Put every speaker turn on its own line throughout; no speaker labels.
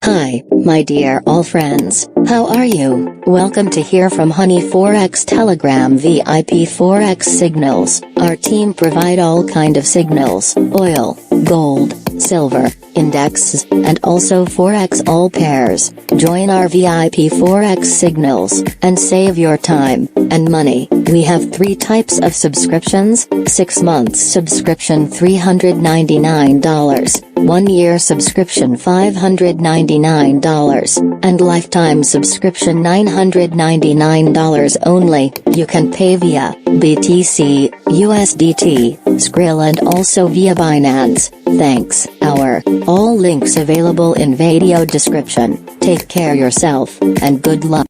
Hi, my dear all friends, how are you? Welcome to hear from Honey Forex Telegram VIP Forex signals. Our team provide all kind of signals, oil, gold, silver, indexes, and also Forex all pairs. Join our VIP Forex signals, and save your time and money. We have 3 types of subscriptions: 6 months subscription $399, 1 year subscription $599, and lifetime subscription $999 only. You can pay via BTC, USDT, Skrill and also via Binance. Thanks. All links available in video description. Take care yourself, and good luck.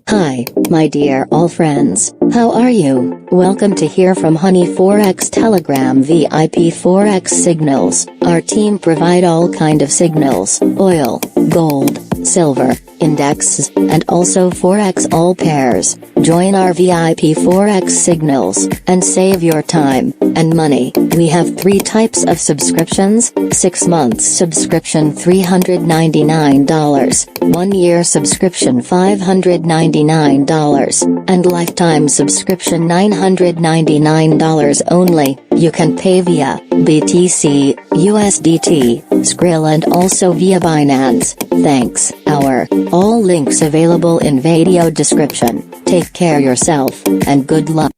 Hi, my dear all friends, how are you? Welcome to hear from Honey Forex Telegram VIP Forex signals. Our team provide all kind of signals, oil, gold, silver, indexes, and also Forex all pairs. Join our VIP Forex signals, and save your time and money. We have 3 types of subscriptions: 6 months subscription $399, 1 year subscription $599, and lifetime subscription $999 only. You can pay via BTC, USDT, Skrill and also via Binance. Thanks. All links available in video description. Take care yourself, and good luck.